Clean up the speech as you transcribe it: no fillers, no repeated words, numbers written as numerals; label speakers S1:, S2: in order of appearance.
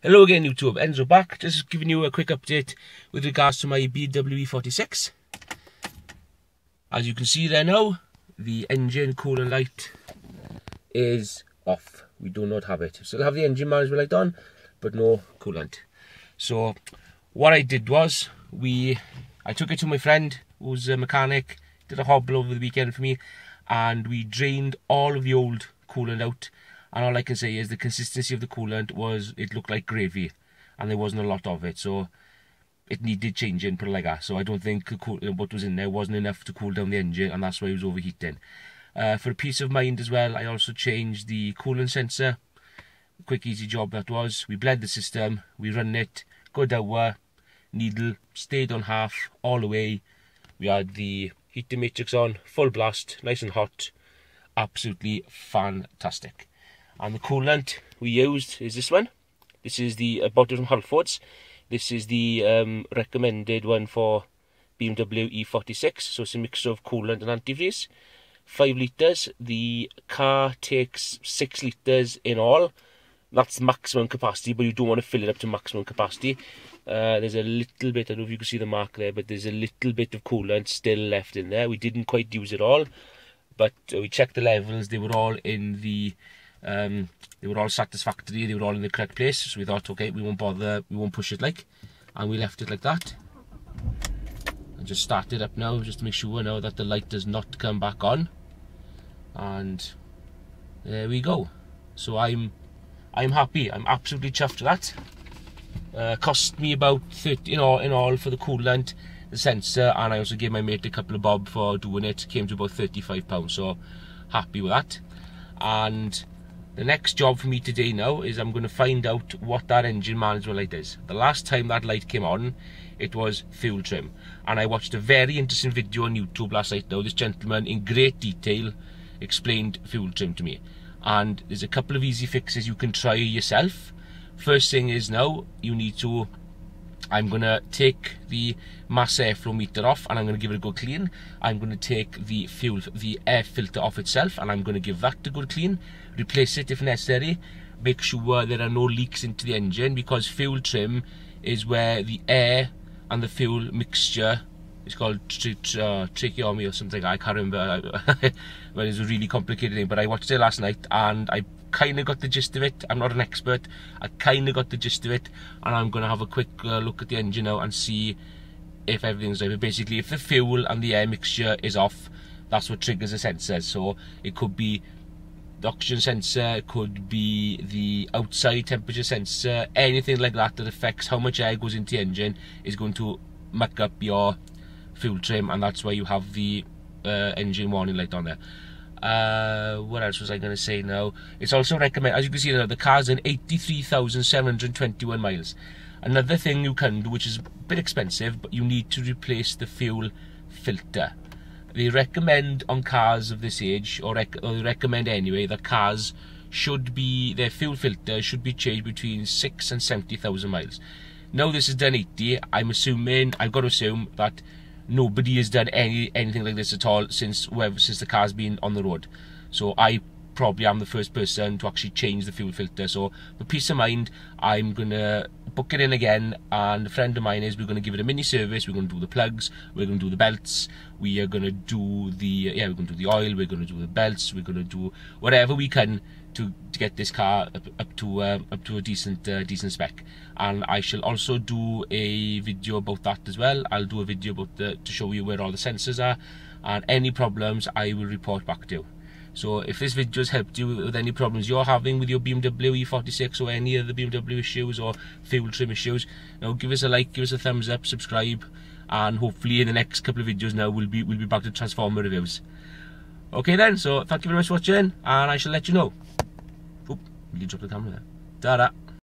S1: Hello again YouTube, Enzo back, just giving you a quick update with regards to my BMW e46. As you can see there now, the engine coolant light is off. We do not have it. We still have the engine management light on, but no coolant. So what I did was, I took it to my friend who's a mechanic, did a hobble over the weekend for me, and we drained all of the old coolant out. And all I can say is the consistency of the coolant it looked like gravy, and there wasn't a lot of it, so it needed changing, put it like that. So I don't think what was in there wasn't enough to cool down the engine, and that's why it was overheating. For peace of mind as well, I also changed the coolant sensor. Quick easy job that was. We bled the system, we run it, good hour, needle stayed on half all the way. We had the heating matrix on, full blast, nice and hot, absolutely fantastic. And the coolant we used is this one. This is the bought it from Halfords. This is the recommended one for BMW e46. So it's a mixture of coolant and antifreeze. 5 litres. The car takes 6 litres in all. That's maximum capacity, but you don't want to fill it up to maximum capacity. There's a little bit, I don't know if you can see the mark there, but there's a little bit of coolant still left in there. We didn't quite use it all, but we checked the levels. They were all in the they were all satisfactory, they were all in the correct place, so we thought, okay, we won't bother, we won't push it and we left it like that. And just start it up now, just to make sure now that the light does not come back on. And there we go. So I'm happy, I'm absolutely chuffed with that. Cost me about 30 in all for the coolant, the sensor, and I also gave my mate a couple of bob for doing it. Came to about £35, so happy with that. And the next job for me today now is I'm going to find out what that engine management light is. The last time that light came on, it was fuel trim. And I watched a very interesting video on YouTube last night now. This gentleman in great detail explained fuel trim to me. And there's a couple of easy fixes you can try yourself. First thing is now, I'm going to take the mass airflow meter off and I'm going to give it a good clean. I'm going to take the air filter off itself and I'm going to give that a good clean. Replace it if necessary. Make sure there are no leaks into the engine, because fuel trim is where the air and the fuel mixture, it's called tracheotomy or something, I can't remember. Well, it's a really complicated thing, but I watched it last night and I kind of got the gist of it. I'm not an expert, I kind of got the gist of it, and I'm going to have a quick look at the engine now and see if everything's right. But basically, if the fuel and the air mixture is off, that's what triggers the sensors. So it could be the oxygen sensor, it could be the outside temperature sensor, anything like that affects how much air goes into the engine is going to muck up your fuel trim, and that's why you have the engine warning light on there. What else was I going to say now? It's also recommended, as you can see now, the car's in 83,721 miles. Another thing you can do, which is a bit expensive, but you need to replace the fuel filter. They recommend on cars of this age, or they recommend anyway, that cars should be, their fuel filter should be changed between 6 and 70,000 miles. Now this is done 80, I've got to assume that nobody has done anything like this at all since the car's been on the road. So I probably am the first person to actually change the fuel filter. So for peace of mind, I'm gonna book it in again, and a friend of mine we're gonna give it a mini service. We're gonna do the plugs, we're gonna do the belts, we are gonna do the we're gonna do the oil, we're gonna do the belts, we're gonna do whatever we can to get this car up to a decent spec. And I shall also do a video about that as well. I'll do a video about to show you where all the sensors are, and any problems I will report back to you. So if this video has helped you with any problems you're having with your BMW e46 or any other BMW issues or fuel trim issues, now give us a like, give us a thumbs up, subscribe, and hopefully in the next couple of videos now we'll be back to Transformer reviews. Okay then, so thank you very much for watching, and I shall let you know. Oop, you dropped the camera there. Ta-da!